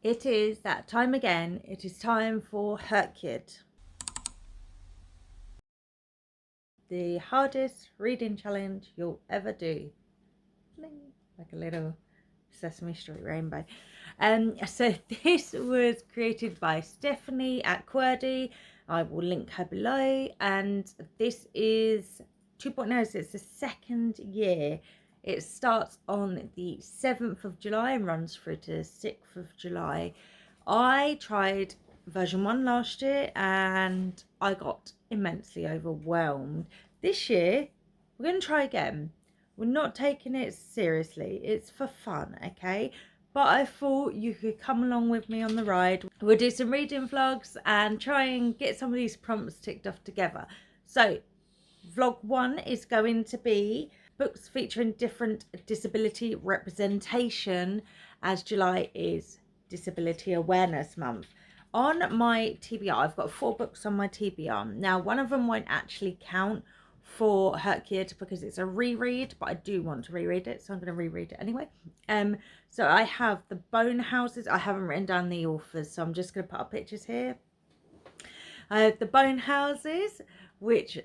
It is that time again. It is time for HRCYED, the hardest reading challenge you'll ever do. Like a little Sesame Street rainbow. So this was created by Stephanie at QWERTY. I will link her below. And this is 2.0, so it's the second year. It starts on the 7th of July and runs through to the 6th of July. I tried version 1 last year and I got immensely overwhelmed. This year, we're going to try again. We're not taking it seriously. It's for fun, okay? But I thought you could come along with me on the ride. We'll do some reading vlogs and try and get some of these prompts ticked off together. So, vlog 1 is going to be books featuring different disability representation, as July is Disability Awareness Month. On my TBR, I've got 4 books on my TBR. Now, one of them won't actually count for HRCYED because it's a reread, but I do want to reread it, so I'm going to reread it anyway. So I have The Bone Houses. I haven't written down the authors, so I'm just going to put up pictures here. I have The Bone Houses, which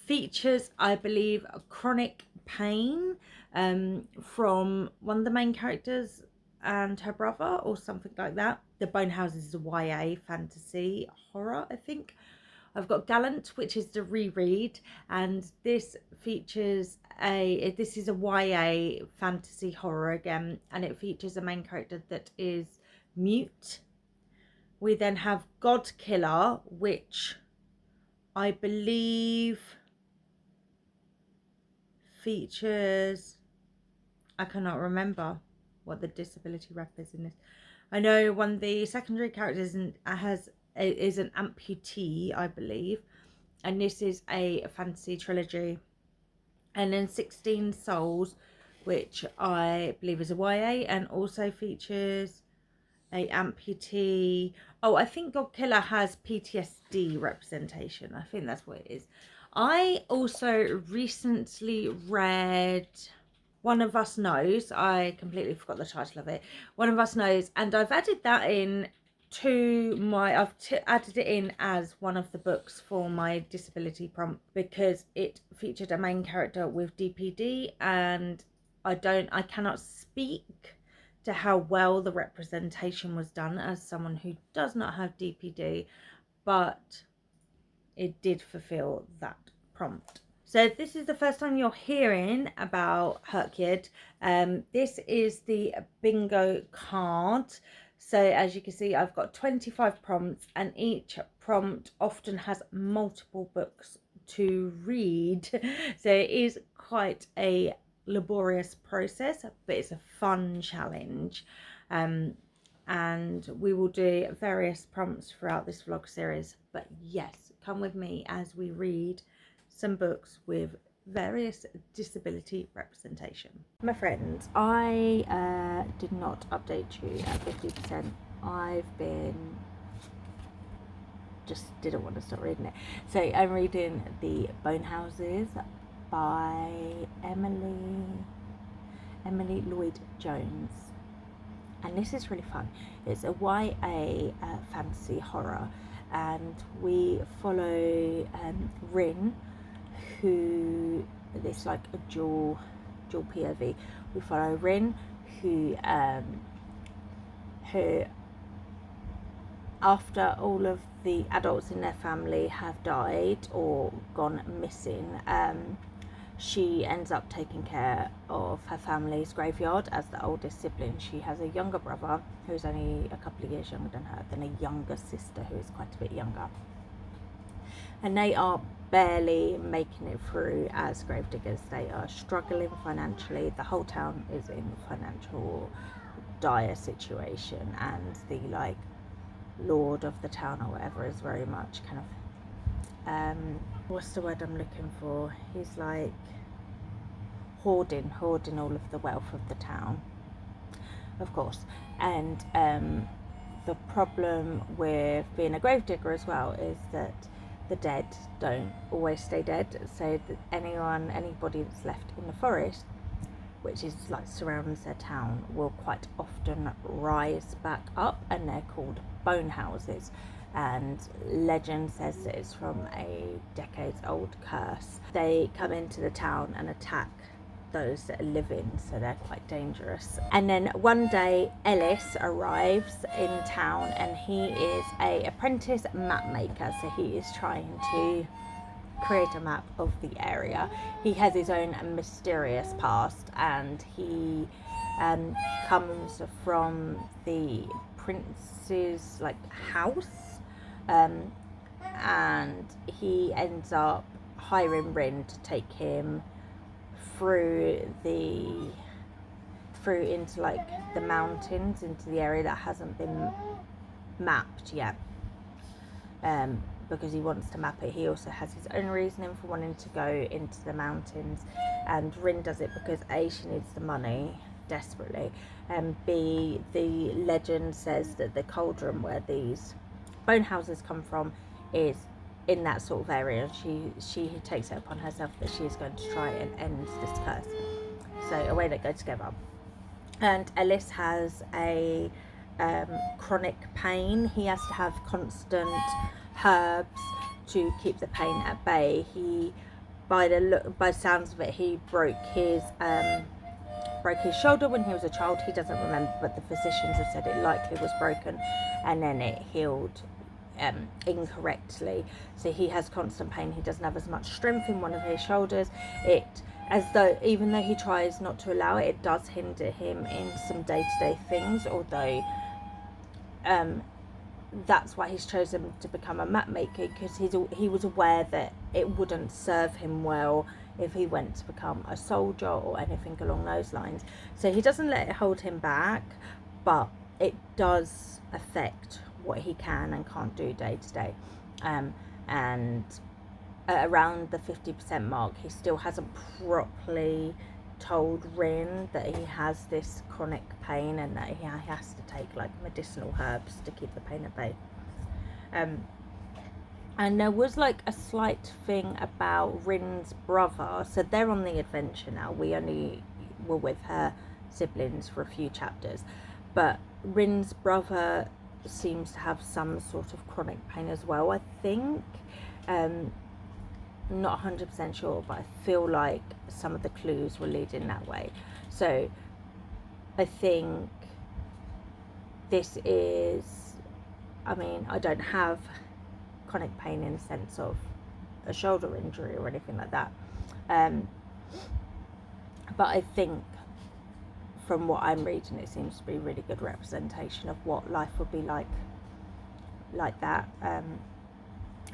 features, I believe, a chronic pain from one of the main characters and her brother or something like that. The Bone Houses is a YA fantasy horror, I think. I've got Gallant, which is the reread, and this features this is a YA fantasy horror again, and it features a main character that is mute. We then have God Killer, which I believe features, I cannot remember what the disability rep is in this. I know one of the secondary characters is an amputee, I believe, and this is a fantasy trilogy. And then 16 Souls, which I believe is a YA and also features a amputee. Oh, I think God Killer has PTSD representation. I think that's what it is. I also recently read One of Us Knows. I completely forgot the title of it. One of Us Knows, and I've added that in to my, added it in as one of the books for my disability prompt because it featured a main character with DPD, and I cannot speak to how well the representation was done as someone who does not have DPD, but it did fulfill that prompt. So if this is the first time you're hearing about HRCYED, this is the bingo card. So as you can see, I've got 25 prompts, and each prompt often has multiple books to read. So it is quite a laborious process, but it's a fun challenge. And we will do various prompts throughout this vlog series. But yes, come with me as we read some books with various disability representation. My friends, I did not update you at 50%. I've been just didn't want to stop reading it. So I'm reading The Bone Houses by Emily Lloyd-Jones, and this is really fun. It's a YA fantasy horror, and we follow Rin, who is like a dual POV. We follow Rin, who after all of the adults in their family have died or gone missing, she ends up taking care of her family's graveyard as the oldest sibling. She has a younger brother who's only a couple of years younger than her, then a younger sister who is quite a bit younger, and they are barely making it through as gravediggers. They are struggling financially. The whole town is in financial dire situation, and the like lord of the town or whatever is very much kind of what's the word I'm looking for, he's like hoarding all of the wealth of the town, of course. And the problem with being a gravedigger as well is that the dead don't always stay dead, so that anybody that's left in the forest which is like surrounds their town, will quite often rise back up, and they're called bone houses. And legend says that it's from a decades-old curse. They come into the town and attack those that are living, so they're quite dangerous. And then one day Ellis arrives in town, and he is a apprentice map maker, so he is trying to create a map of the area. He has his own mysterious past, and he comes from the prince's like house, and he ends up hiring Rin to take him through into like the mountains, into the area that hasn't been mapped yet, because he wants to map it. He also has his own reasoning for wanting to go into the mountains, and Rin does it because A, she needs the money desperately, and B, the legend says that the cauldron where these bone houses come from is in that sort of area. She takes it upon herself that she is going to try and end this curse. So away they go together. And Ellis has a chronic pain. He has to have constant herbs to keep the pain at bay. He, by the sounds of it, he broke his shoulder when he was a child. He doesn't remember, but the physicians have said it likely was broken, and then it healed incorrectly. So he has constant pain. He doesn't have as much strength in one of his shoulders. As though, even though he tries not to allow it, it does hinder him in some day-to-day things, although that's why he's chosen to become a map maker, because he was aware that it wouldn't serve him well if he went to become a soldier or anything along those lines. So he doesn't let it hold him back, but it does affect what he can and can't do day to day. And around the 50% mark, he still hasn't properly told Rin that he has this chronic pain, and that he has to take like medicinal herbs to keep the pain at bay. And there was like a slight thing about Rin's brother. So they're on the adventure now. We only were with her siblings for a few chapters, but Rin's brother seems to have some sort of chronic pain as well, I think. Not 100% sure, but I feel like some of the clues were leading that way. So I think this is, I mean, I don't have chronic pain in the sense of a shoulder injury or anything like that, but I think from what I'm reading, it seems to be a really good representation of what life would be like that,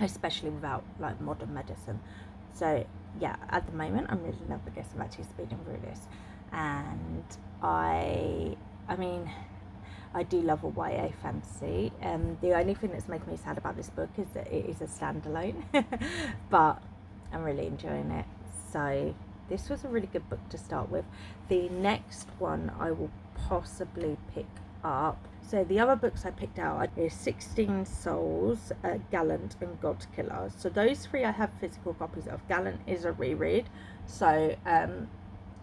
especially without like modern medicine. So yeah, at the moment I'm really loving this. I'm actually speeding through this, and I mean, I do love a YA fantasy. The only thing that's making me sad about this book is that it is a standalone, but I'm really enjoying it. So this was a really good book to start with. The next one I will possibly pick up. So the other books I picked out is 16 Souls, Gallant, and God Killer. So those three I have physical copies of. Gallant is a reread, so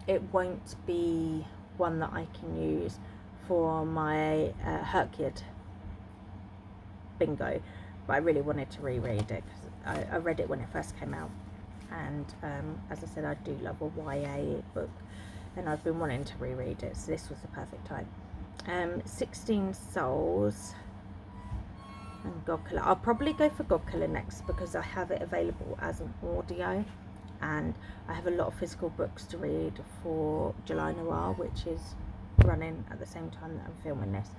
it won't be one that I can use for my HRCYED bingo, but I really wanted to reread it because I read it when it first came out, and as I said, I do love a YA book, and I've been wanting to reread it, so this was the perfect time. 16 Souls and God Killer. I'll probably go for God Killer next because I have it available as an audio, and I have a lot of physical books to read for July Noir, which is running at the same time that I'm filming this,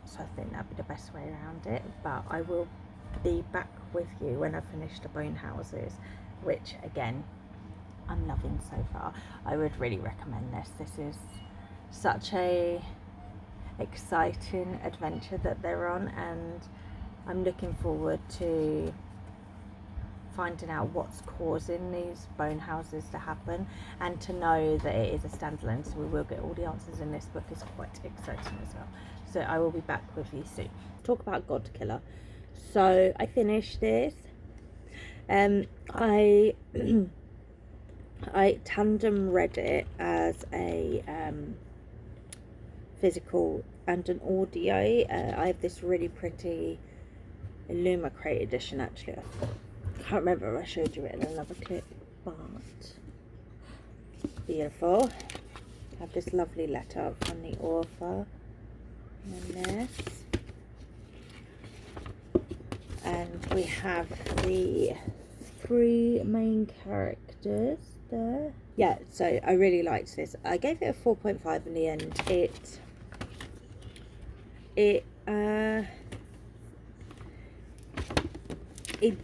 so I think that'd be the best way around it. But I will be back with you when I finish the Bone Houses, which again I'm loving so far. I would really recommend this. This is such a exciting adventure that they're on, and I'm looking forward to finding out what's causing these bone houses to happen, and to know that it is a standalone, so we will get all the answers in this book is quite exciting as well. So I will be back with you soon. Talk about God Killer. So I finished this. I I tandem read it as a physical and an audio. I have this really pretty Illuma Crate edition, actually. I can't remember if I showed you it in another clip, but beautiful. I have this lovely letter from the author, and this, and we have the 3 main characters there. Yeah, so I really liked this. I gave it a 4.5 in the end. It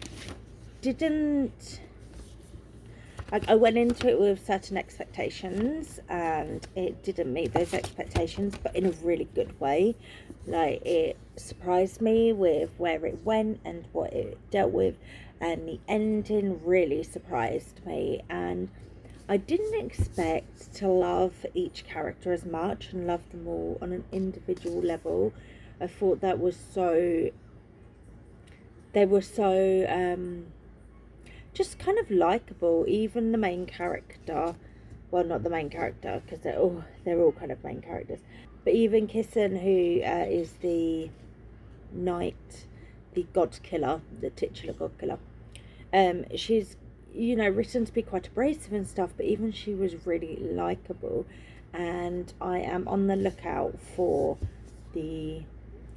didn't, like, I went into it with certain expectations and it didn't meet those expectations, but in a really good way. Like, it surprised me with where it went and what it dealt with, and the ending really surprised me. And I didn't expect to love each character as much and love them all on an individual level. I thought they were so just kind of likable. Even the main character, well, not the main character, because they're all kind of main characters, but even Kissen, who is the knight, the god killer, the titular god killer, she's, you know, written to be quite abrasive and stuff, but even she was really likable. And I am on the lookout for the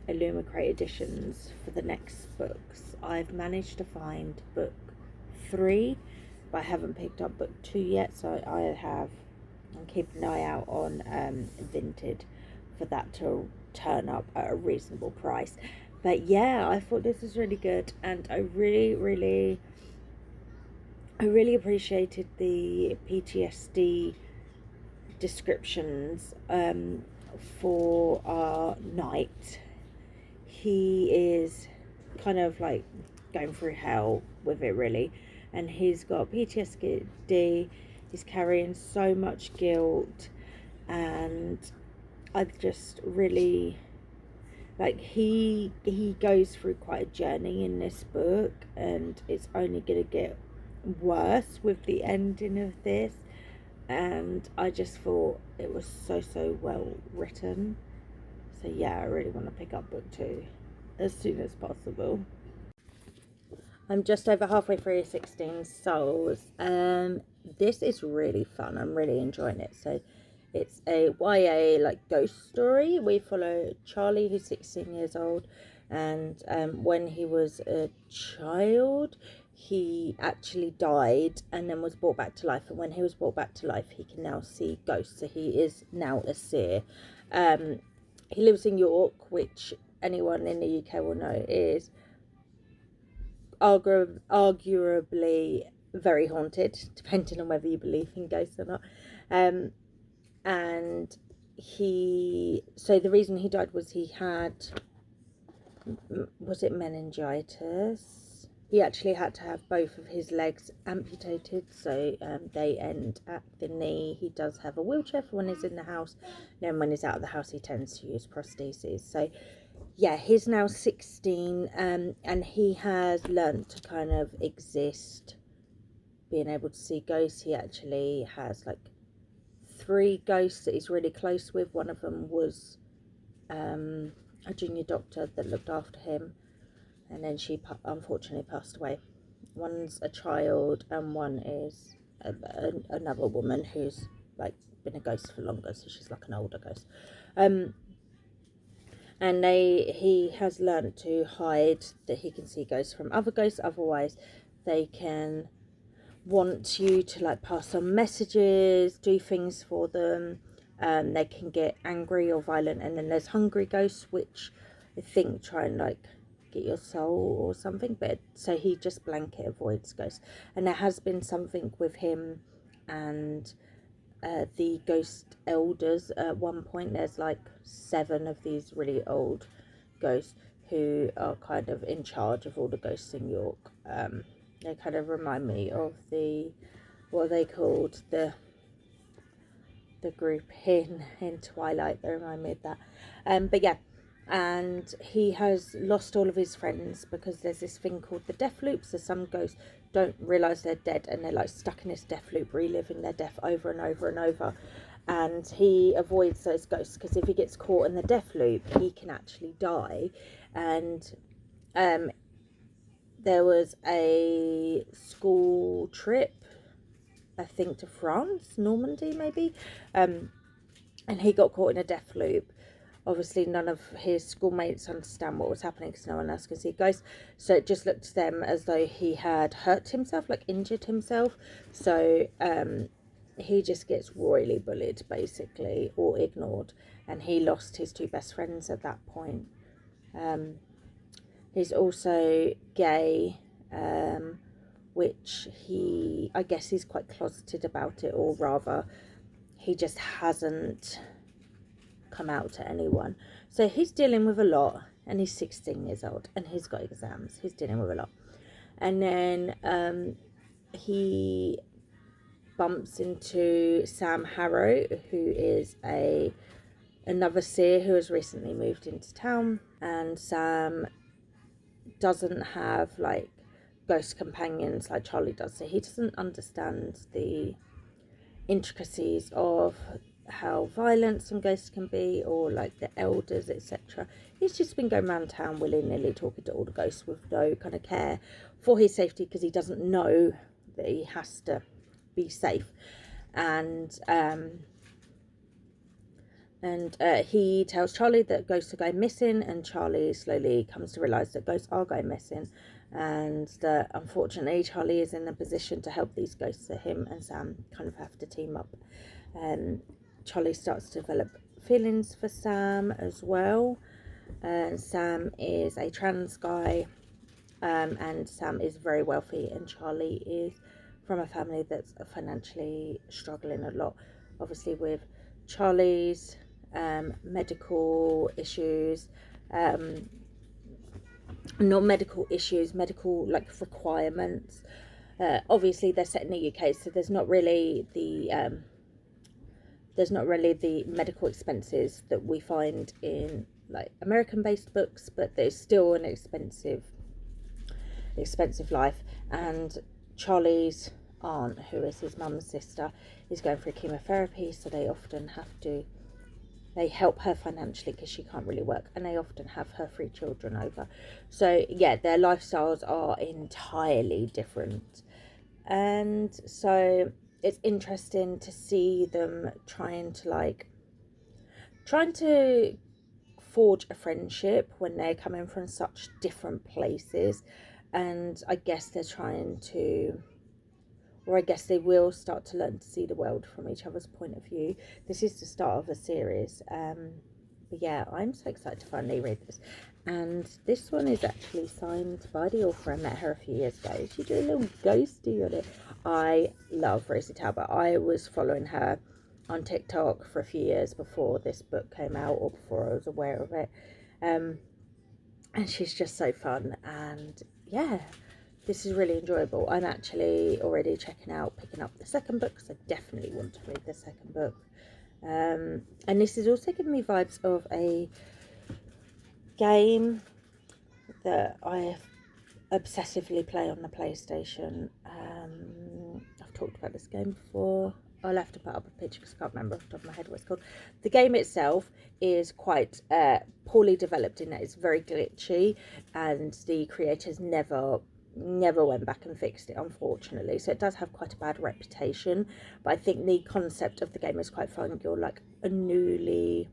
Illuma Crate editions for the next books. I've managed to find book 3, but I haven't picked up book 2 yet, so I'm keeping an eye out on Vinted for that to turn up at a reasonable price. But yeah, I thought this was really good, and I really appreciated the PTSD descriptions for our knight. He is kind of like going through hell with it, really, and he's got PTSD. He's carrying so much guilt, and I just really like, he goes through quite a journey in this book, and it's only gonna get worse with the ending of this. And I just thought it was so well written. So yeah, I really want to pick up book 2 as soon as possible. I'm just over halfway through 16 Souls. This is really fun. I'm really enjoying it. So it's a YA like ghost story. We follow Charlie, who's 16 years old, and when he was a child, he actually died and then was brought back to life. And when he was brought back to life, he can now see ghosts. So he is now a seer. He lives in York, which anyone in the UK will know is arguably very haunted, depending on whether you believe in ghosts or not. And so the reason he died was he had, was it meningitis? He actually had to have both of his legs amputated, so they end at the knee. He does have a wheelchair for when he's in the house, then when he's out of the house he tends to use prostheses. So yeah, he's now 16, and he has learnt to kind of exist, being able to see ghosts. He actually has like 3 ghosts that he's really close with. One of them was a junior doctor that looked after him, and then she unfortunately passed away. One's a child, and one is another woman who's like been a ghost for longer, so she's like an older ghost. And he has learned to hide that he can see ghosts from other ghosts, otherwise they can want you to like pass on messages, do things for them. They can get angry or violent. And then there's hungry ghosts, which I think try and like get your soul or something, but so he just blanket avoids ghosts. And there has been something with him and the ghost elders. At one point there's like 7 of these really old ghosts who are kind of in charge of all the ghosts in York. They kind of remind me of what are they called, the group in Twilight. They remind me of that. But yeah, and he has lost all of his friends because there's this thing called the death loop. So some ghosts don't realise they're dead, and they're like stuck in this death loop, reliving their death over and over and over. And he avoids those ghosts because if he gets caught in the death loop, he can actually die. And there was a school trip, I think, to France, Normandy maybe, and he got caught in a death loop. Obviously none of his schoolmates understand what was happening because no one else can see ghosts, so it just looked to them as though he had hurt himself, like injured himself. So he just gets royally bullied basically, or ignored, and he lost his two best friends at that point. He's also gay, which I guess he's quite closeted about it, or rather he just hasn't come out to anyone. So he's dealing with a lot, and he's 16 years old, and he's got exams. He's dealing with a lot. And then he bumps into Sam Harrow, who is another seer who has recently moved into town, and Sam doesn't have like ghost companions like Charlie does, so he doesn't understand the intricacies of how violent some ghosts can be, or like the elders, etc. He's just been going around town willy-nilly talking to all the ghosts with no kind of care for his safety, because he doesn't know that he has to be safe. And he tells Charlie that ghosts are going missing, and Charlie slowly comes to realise that ghosts are going missing, and that unfortunately Charlie is in a position to help these ghosts. So him and Sam kind of have to team up. Charlie starts to develop feelings for Sam as well. Sam is a trans guy, and Sam is very wealthy, and Charlie is from a family that's financially struggling a lot, obviously with Charlie's medical issues, not medical issues, medical like requirements. Obviously they're set in the UK, so there's not really the medical expenses that we find in like American based books, but there's still an expensive life. And Charlie's aunt, who is his mum's sister, is going through chemotherapy, so they help her financially because she can't really work, and they often have her 3 children over. So yeah, their lifestyles are entirely different, and so it's interesting to see them trying to forge a friendship when they're coming from such different places. And I guess they're trying to, or I guess they will start to learn to see the world from each other's point of view. This is the start of a series, but yeah, I'm so excited to finally read this. And this one is actually signed by the author. I met her a few years ago. She did a little ghosty on it. I love Rosie Talbot. I was following her on TikTok for a few years before this book came out, or before I was aware of it. And she's just so fun, and yeah, this is really enjoyable. I'm actually already picking up the second book, because I definitely want to read the second book. And this is also giving me vibes of a game that I obsessively play on the PlayStation. I've talked about this game before. I'll have to put up a picture because I can't remember off the top of my head what it's called. The game itself is quite poorly developed in that it's very glitchy, and the creators never went back and fixed it, unfortunately. So it does have quite a bad reputation, but I think the concept of the game is quite fun. You're like a newly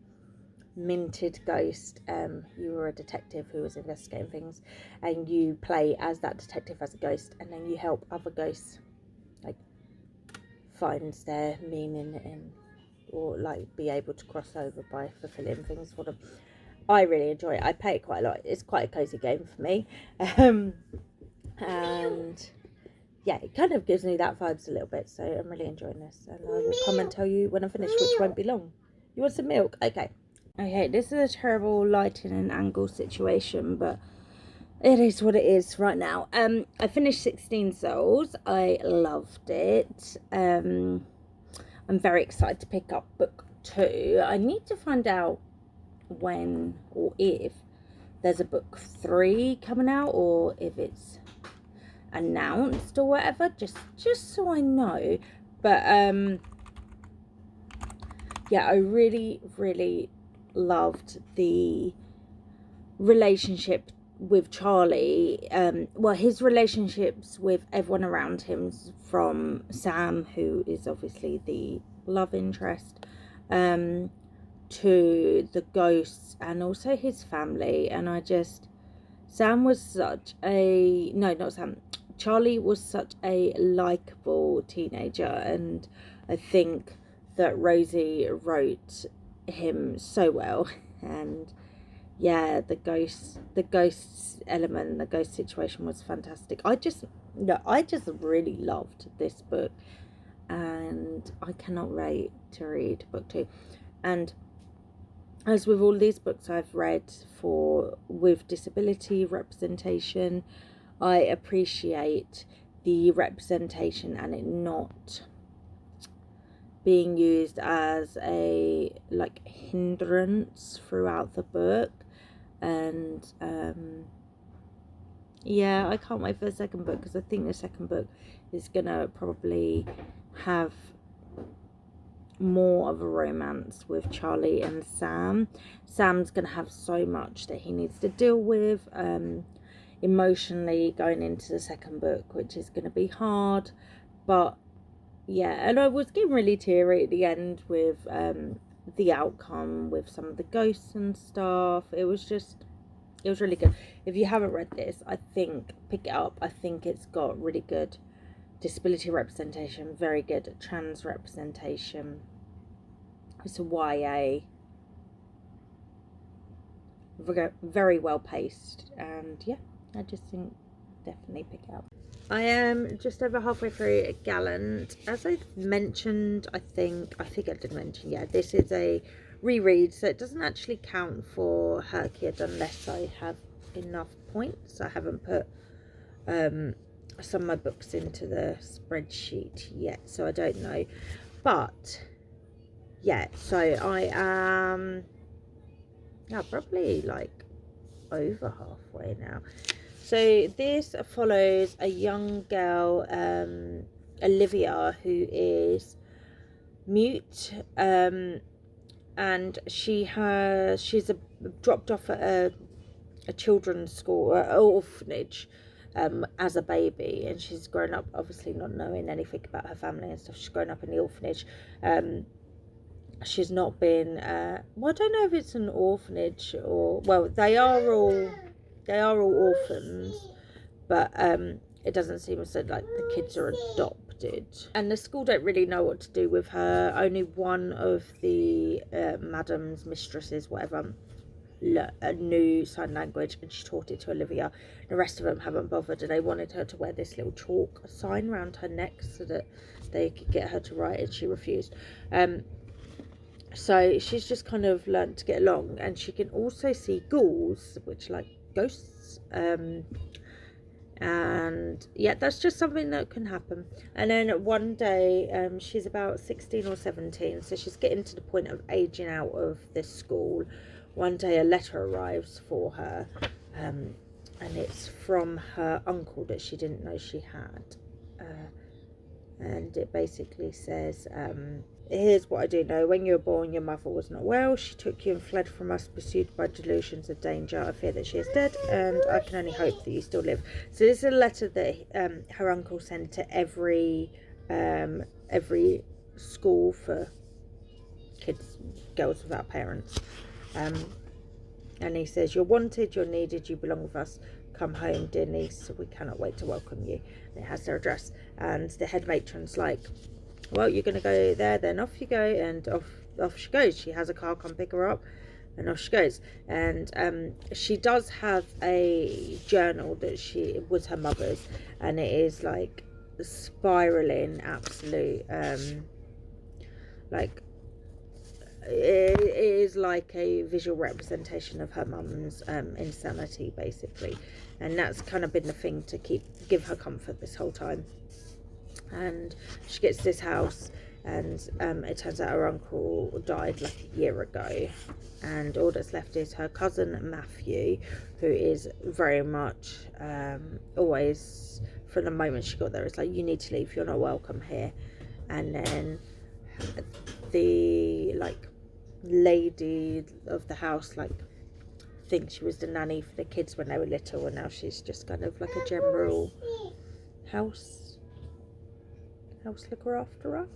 minted ghost. You were a detective who was investigating things, and you play as that detective as a ghost, and then you help other ghosts like find their meaning in, or like be able to cross over by fulfilling things for them. I really enjoy it. I play it quite a lot. It's quite a cozy game for me. And yeah, it kind of gives me that vibes a little bit, so I'm really enjoying this, and I will come and tell you when I'm finished, which won't be long. You want some milk? Okay, this is a terrible lighting and angle situation, but it is what it is right now. I finished 16 Souls. I loved it. I'm very excited to pick up book 2. I need to find out when or if there's a book 3 coming out, or if it's announced or whatever, just so I know. But yeah, I really loved the relationship with Charlie. Well, his relationships with everyone around him, from Sam, who is obviously the love interest, to the ghosts, and also his family. And Sam was such a, no, not Sam, Charlie was such a likable teenager, and I think that Rosie wrote him so well. And yeah, the ghosts element, the ghost situation was fantastic. I just really loved this book, and I cannot wait to read book 2. And as with all these books I've read with disability representation, I appreciate the representation and it not being used as a hindrance throughout the book. And yeah, I can't wait for the second book, because I think the second book is gonna probably have more of a romance with Charlie and Sam. Sam's gonna have so much that he needs to deal with emotionally going into the second book, which is gonna be hard. But yeah, and I was getting really teary at the end with the outcome with some of the ghosts and stuff. It was really good. If you haven't read this, I think pick it up. I think it's got really good disability representation, very good trans representation. It's a YA, very well paced, and yeah, I just think definitely pick it up. I am just over halfway through Gallant. As I mentioned, I think I did mention, yeah, this is a reread, so it doesn't actually count for HRCYED unless I have enough points. I haven't put some of my books into the spreadsheet yet, so I don't know. But yeah, so I am probably over halfway now. So this follows a young girl, Olivia, who is mute, and she's dropped off at a children's school, orphanage, as a baby, and she's grown up obviously not knowing anything about her family and stuff. She's grown up in the orphanage. She's not been well, I don't know if it's an orphanage or, well, they are all orphans, but it doesn't seem as though the kids are adopted, and the school don't really know what to do with her. Only one of the madams, mistresses, whatever, knew sign language, and she taught it to Olivia. The rest of them haven't bothered, and they wanted her to wear this little chalk sign around her neck so that they could get her to write, and she refused. So she's just kind of learned to get along, and she can also see ghouls, which ghosts, and yeah, that's just something that can happen. And then one day, she's about 16 or 17, so she's getting to the point of aging out of this school. One day a letter arrives for her, and it's from her uncle that she didn't know she had, and it basically says, here's what I do know. When you were born, your mother was not well. She took you and fled from us, pursued by delusions of danger. I fear that she is dead, and I can only hope that you still live. So this is a letter that her uncle sent to every school for girls without parents. And he says, you're wanted, you're needed, you belong with us. Come home, dear niece. We cannot wait to welcome you. And it has their address. And the head matron's like, well, you're going to go there, then off you go. And off she goes. She has a car come pick her up, and off she goes. And she does have a journal that was her mother's, and it is spiraling absolute, it is like a visual representation of her mum's insanity, basically. And that's kind of been the thing to give her comfort this whole time. And she gets this house, and it turns out her uncle died like a year ago, and all that's left is her cousin Matthew, who is very much always, from the moment she got there, it's like, you need to leave, you're not welcome here. And then the like lady of the house like thinks she was the nanny for the kids when they were little, and now she's just kind of like a general house looker after her.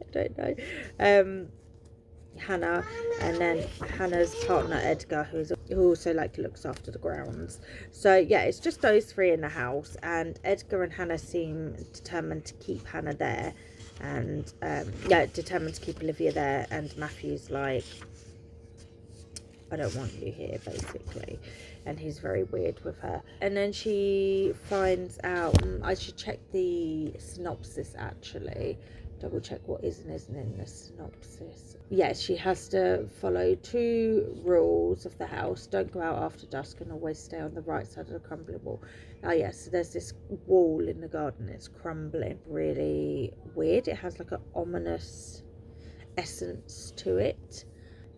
I don't know. Hannah, and then Hannah's partner Edgar, who also like looks after the grounds. So yeah, it's just those three in the house, and Edgar and Hannah seem determined to keep Hannah there, and yeah, determined to keep Olivia there, and Matthew's like, I don't want you here, basically. And he's very weird with her. And then she finds out, I should check the synopsis actually, double check what is and isn't in the synopsis. Yes, she has to follow 2 rules of the house: don't go out after dusk, and always stay on the right side of the crumbling wall. Oh yes, so there's this wall in the garden, it's crumbling, really weird. It has like an ominous essence to it.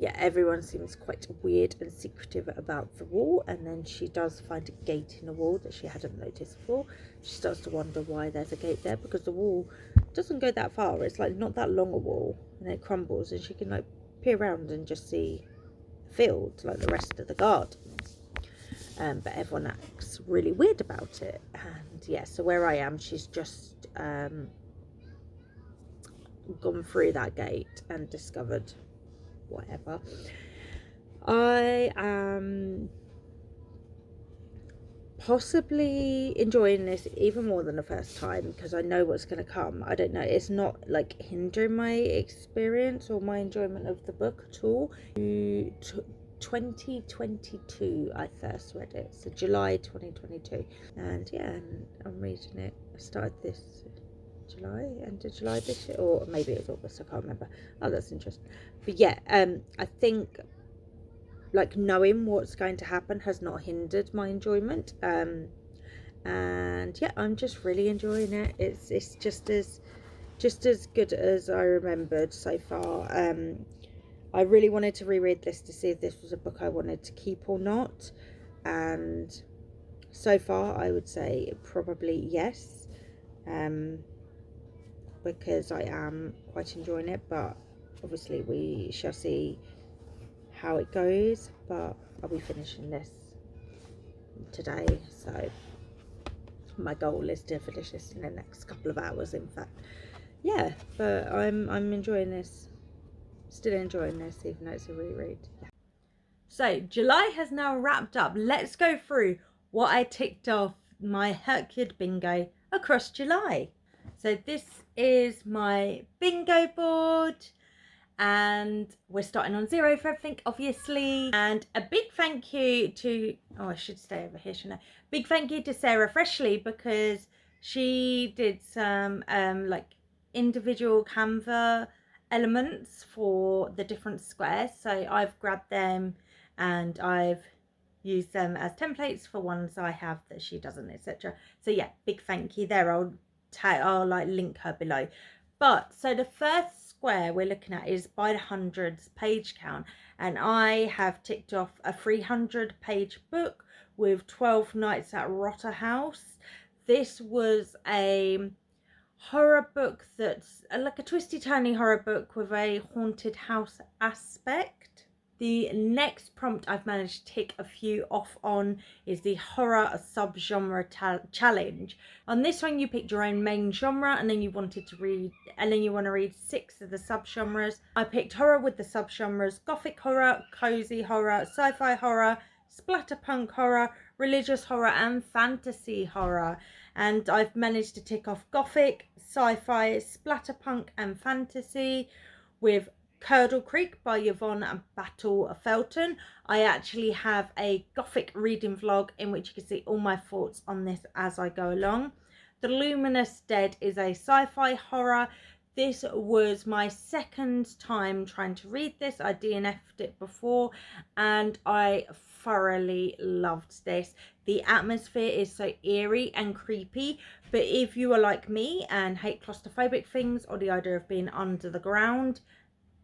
Yeah, everyone seems quite weird and secretive about the wall, and then she does find a gate in the wall that she hadn't noticed before. She starts to wonder why there's a gate there, because the wall doesn't go that far. It's like not that long a wall, and it crumbles, and she can like peer around and just see the field like the rest of the garden. But everyone acts really weird about it. And yeah, so where I am, she's just gone through that gate and discovered whatever. I am possibly enjoying this even more than the first time, because I know what's going to come. I don't know, it's not like hindering my experience or my enjoyment of the book at all. 2022 I first read it, so July 2022, and yeah, I'm reading it. I started this end of July this year, or maybe it was August, I can't remember. Oh, that's interesting. But yeah, I think like knowing what's going to happen has not hindered my enjoyment, and yeah, I'm just really enjoying it. It's just as good as I remembered so far. I really wanted to reread this to see if this was a book I wanted to keep or not, and so far I would say probably yes, because I am quite enjoying it, but obviously we shall see how it goes. But I'll be finishing this today, so my goal is to finish this in the next couple of hours, in fact. Yeah, but I'm enjoying this, still enjoying this, even though it's a reread. Yeah. So July has now wrapped up. Let's go through what I ticked off my HRCYED bingo across July. So this is my bingo board, and we're starting on 0 for everything, obviously. And a big thank you to, oh, I should stay over here, shouldn't I? Big thank you to Sarah Freshly, because she did some like individual Canva elements for the different squares. So I've grabbed them and I've used them as templates for ones I have that she doesn't, etc. So yeah, big thank you there. I'll like link her below. But so the first square we're looking at is by the hundreds page count, and I have ticked off a 300 page book with 12 Nights at Rotter House. This was a horror book that's like a twisty turny horror book with a haunted house aspect. The next prompt I've managed to tick a few off on is the horror subgenre challenge. On this one, you picked your own main genre, and then you want to read 6 of the subgenres. I picked horror with the subgenres gothic horror, cozy horror, sci-fi horror, splatterpunk horror, religious horror, and fantasy horror. And I've managed to tick off gothic, sci-fi, splatterpunk, and fantasy with Curdle Creek by Yvonne Battle Felton. I actually have a gothic reading vlog in which you can see all my thoughts on this as I go along. The Luminous Dead is a sci-fi horror. This was my second time trying to read this. I DNF'd it before and I thoroughly loved this. The atmosphere is so eerie and creepy, but if you are like me and hate claustrophobic things or the idea of being under the ground,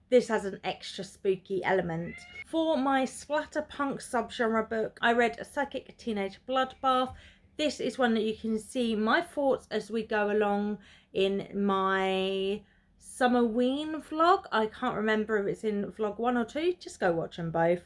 this has an extra spooky element. For my splatterpunk subgenre book, I read A Psychic Teenage Bloodbath. This is one that you can see my thoughts as we go along in my Summerween vlog. I can't remember if it's in vlog 1 or 2. Just go watch them both.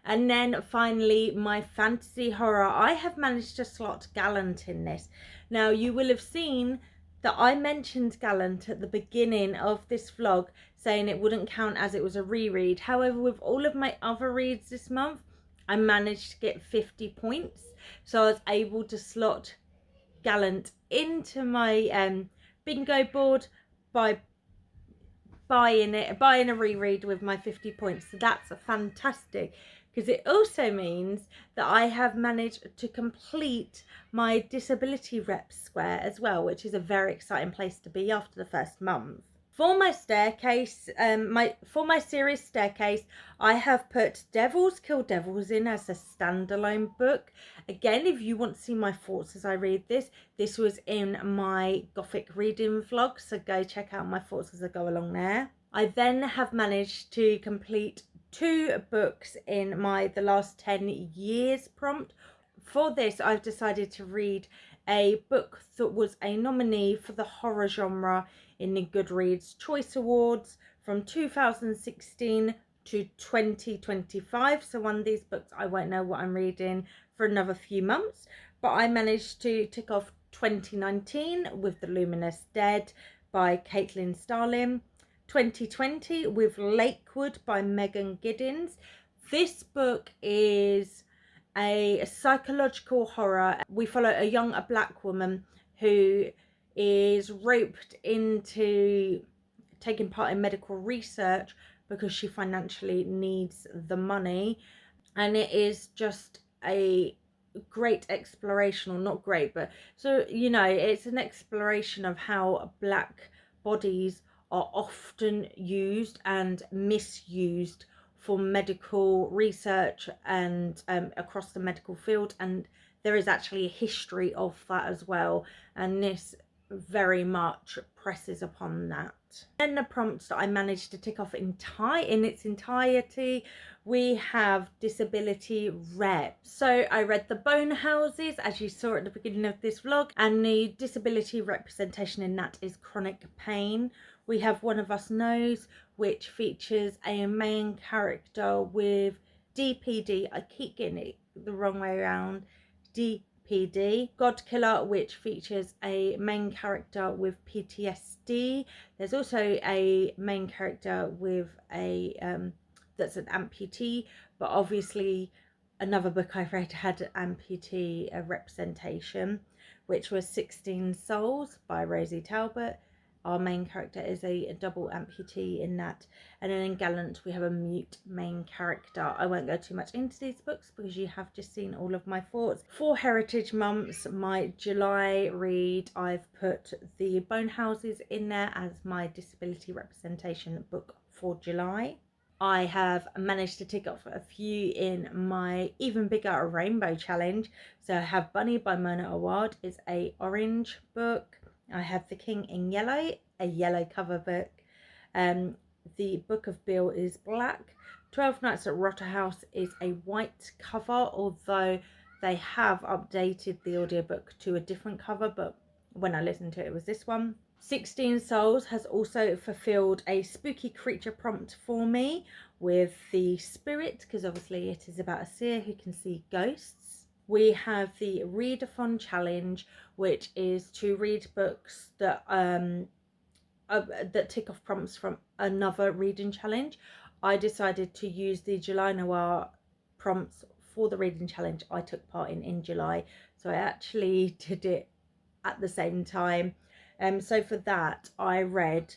And then finally, my fantasy horror. I have managed to slot Gallant in this. Now, you will have seen that I mentioned Gallant at the beginning of this vlog, saying it wouldn't count as it was a reread. However, with all of my other reads this month, I managed to get 50 points. So I was able to slot Gallant into my bingo board by buying a reread with my 50 points. So that's fantastic, because it also means that I have managed to complete my disability rep square as well, which is a very exciting place to be after the first month. For my staircase, for my series staircase, I have put Devils Kill Devils in as a standalone book. Again, if you want to see my thoughts as I read this, this was in my Gothic reading vlog, so go check out my thoughts as I go along there. I then have managed to complete 2 books in my The Last 10 Years prompt. For this, I've decided to read a book that was a nominee for the horror genre in the Goodreads Choice Awards from 2016 to 2025. So one of these books I won't know what I'm reading for another few months, but I managed to tick off 2019 with The Luminous Dead by Caitlin Starlin, 2020 with Lakewood by Megan Giddens. This book is a psychological horror. We follow a young black woman who is roped into taking part in medical research because she financially needs the money, and it is just a great exploration, or not great, but so you know, it's an exploration of how black bodies are often used and misused for medical research and across the medical field, and there is actually a history of that as well, and this very much presses upon that. Then the prompts that I managed to tick off in its entirety, we have disability rep. So I read The Bone Houses, as you saw at the beginning of this vlog, and the disability representation in that is chronic pain. We have One of Us Knows, which features a main character with DPD. I keep getting it the wrong way around. DPD. God Killer, which features a main character with PTSD. There's also a main character with a that's an amputee, but obviously another book I read had amputee representation, which was 16 Souls by Rosie Talbot. Our main character is a double amputee in that. And then in Gallant, we have a mute main character. I won't go too much into these books because you have just seen all of my thoughts. For Heritage Months, my July read, I've put The Bone Houses in there as my disability representation book for July. I have managed to tick off a few in my Even Bigger Rainbow Challenge. So I have Bunny by Mona Awad, is a orange book. I have The King in Yellow, a yellow cover book. The Book of Bill is black. 12 Nights at Rotterhouse is a white cover, although they have updated the audiobook to a different cover, but when I listened to it, it was this one. 16 Souls has also fulfilled a spooky creature prompt for me with the spirit, because obviously it is about a seer who can see ghosts. We have the Readathon Challenge, which is to read books that that tick off prompts from another reading challenge. I decided to use the July Noir prompts for the reading challenge I took part in July, so I actually did it at the same time. So for that, I read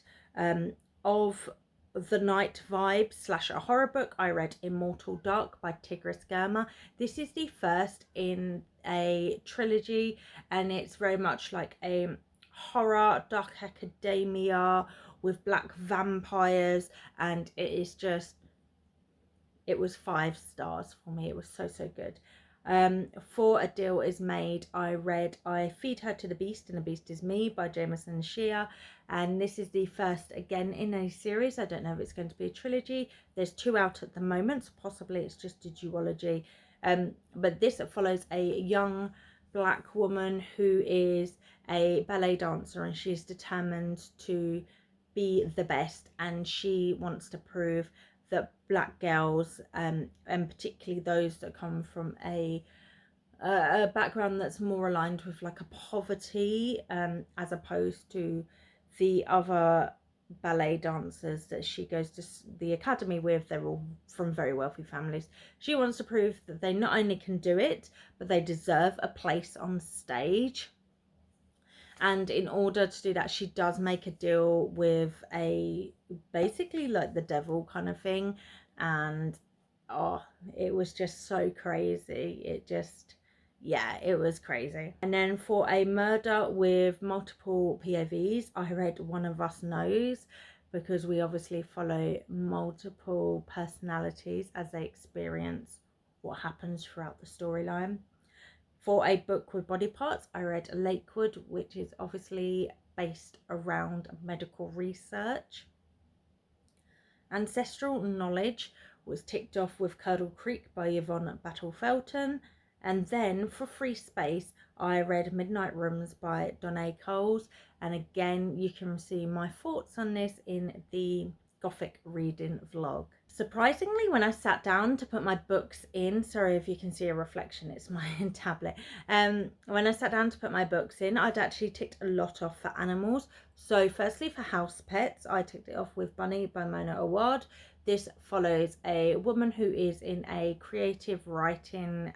of the night vibe / a horror book. I read Immortal Dark by Tigris Germa. This is the first in a trilogy, and it's very much like a horror dark academia with black vampires, and it is just, it was 5 stars for me. It was so good. For A Deal Is Made, I read I Feed Her to the Beast and the Beast Is Me by Jameson Shea, and this is the first again in a series. I don't know if it's going to be a trilogy. There's 2 out at the moment, so possibly it's just a duology. But this follows a young black woman who is a ballet dancer, and she's determined to be the best, and she wants to prove that black girls, and particularly those that come from a background that's more aligned with like a poverty, as opposed to the other ballet dancers that she goes to the academy with, they're all from very wealthy families. She wants to prove that they not only can do it, but they deserve a place on stage. And in order to do that, she does make a deal with a basically like the devil kind of thing. And oh, it was just so crazy. It just, yeah, it was crazy. And then for A Murder with Multiple POVs, I read One of Us Knows, because we obviously follow multiple personalities as they experience what happens throughout the storyline. For A Book with Body Parts, I read Lakewood, which is obviously based around medical research. Ancestral Knowledge was ticked off with Curdle Creek by Yvonne Battle Felton. And then for Free Space, I read Midnight Rooms by Donna Coles. And again, you can see my thoughts on this in the Gothic reading vlog. Surprisingly, when I sat down to put my books in, sorry if you can see a reflection, it's my tablet. When I sat down to put my books in, I'd actually ticked a lot off for animals. So firstly, for house pets, I ticked it off with Bunny by Mona Awad. This follows a woman who is in a creative writing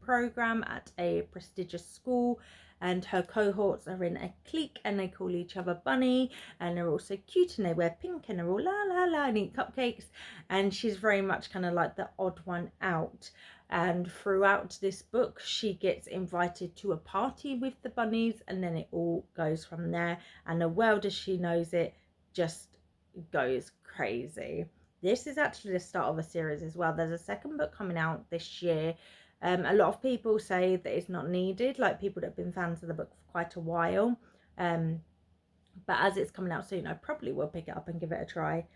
program at a prestigious school, and her cohorts are in a clique and they call each other Bunny, and they're all so cute and they wear pink and they're all la la la and eat cupcakes, and she's very much kind of like the odd one out. And throughout this book, she gets invited to a party with the bunnies, and then it all goes from there, and the world as she knows it just goes crazy. This is actually the start of a series as well. There's a second book coming out this year. A lot of people say that it's not needed, like people that have been fans of the book for quite a while. But as it's coming out soon, I probably will pick it up and give it a try.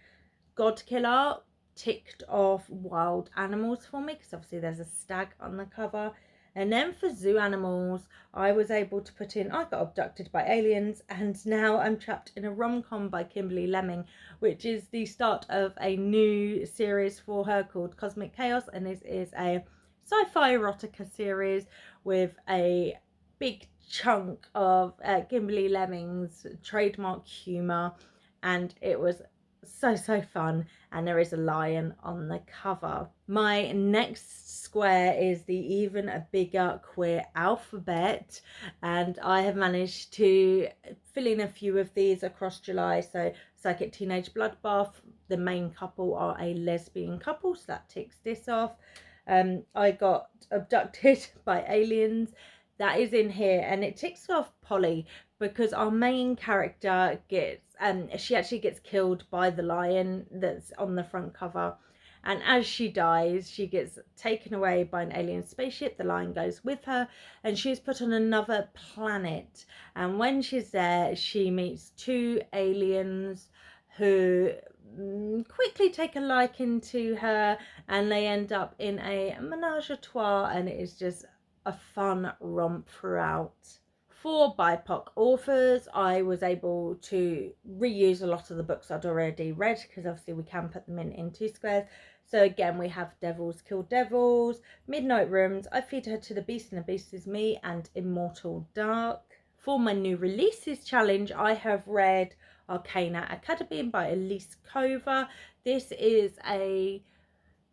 God Killer ticked off Wild Animals for me, because obviously there's a stag on the cover. And then for Zoo Animals, I was able to put in I Got Abducted by Aliens, and now I'm trapped in a rom-com by Kimberly Lemming, which is the start of a new series for her called Cosmic Chaos, and this is a sci-fi erotica series with a big chunk of Kimberly Lemming's trademark humour, and it was so fun, and there is a lion on the cover. My next square is the Even a Bigger Queer Alphabet, and I have managed to fill in a few of these across July. So Psychic Teenage Bloodbath, the main couple are a lesbian couple, so that ticks this off. I Got Abducted by Aliens, that is in here, and it ticks off Polly, because our main character gets she actually gets killed by the lion that's on the front cover, and as she dies, she gets taken away by an alien spaceship. The lion goes with her, and she's put on another planet, and when she's there, she meets 2 aliens who quickly take a liking to her, and they end up in a menage a trois, and it is just a fun romp throughout. For BIPOC authors, I was able to reuse a lot of the books I'd already read, because obviously we can put them in 2 squares. So again, we have Devils Kill Devils, Midnight Rooms, I Feed Her to the Beast and the Beast Is Me, and Immortal Dark. For my new releases challenge, I have read Arcana Academy by Elise Kova. This is a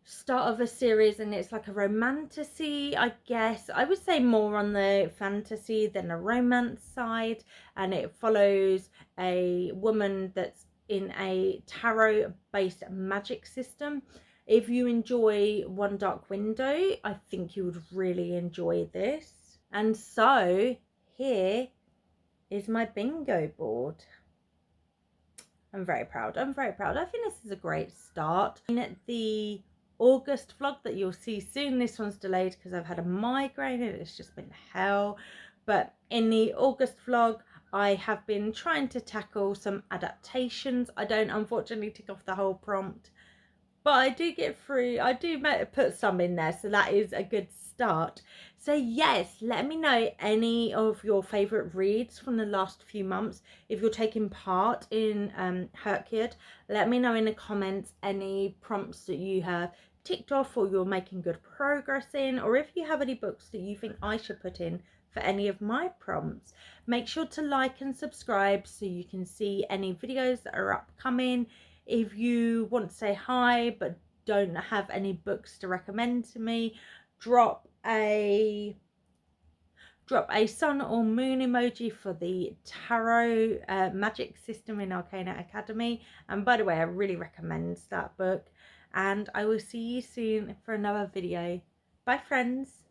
start of a series, and it's like a romantasy, I guess. I would say more on the fantasy than a romance side, and it follows a woman that's in a tarot based magic system. If you enjoy One Dark Window, I think you would really enjoy this. And so here is my bingo board. I'm very proud. I'm very proud. I think this is a great start. In the August vlog that you'll see soon, this one's delayed because I've had a migraine and it's just been hell. But in the August vlog, I have been trying to tackle some adaptations. I don't unfortunately tick off the whole prompt, but I do get through. I do put some in there, so that is a good start. So yes, let me know any of your favorite reads from the last few months. If you're taking part in HRCYED, let me know in the comments any prompts that you have ticked off or you're making good progress in, or if you have any books that you think I should put in for any of my prompts. Make sure to like and subscribe so you can see any videos that are upcoming. If you want to say hi but don't have any books to recommend to me, drop a sun or moon emoji for the tarot magic system in Arcana Academy. And by the way, I really recommend that book, and I will see you soon for another video. Bye friends.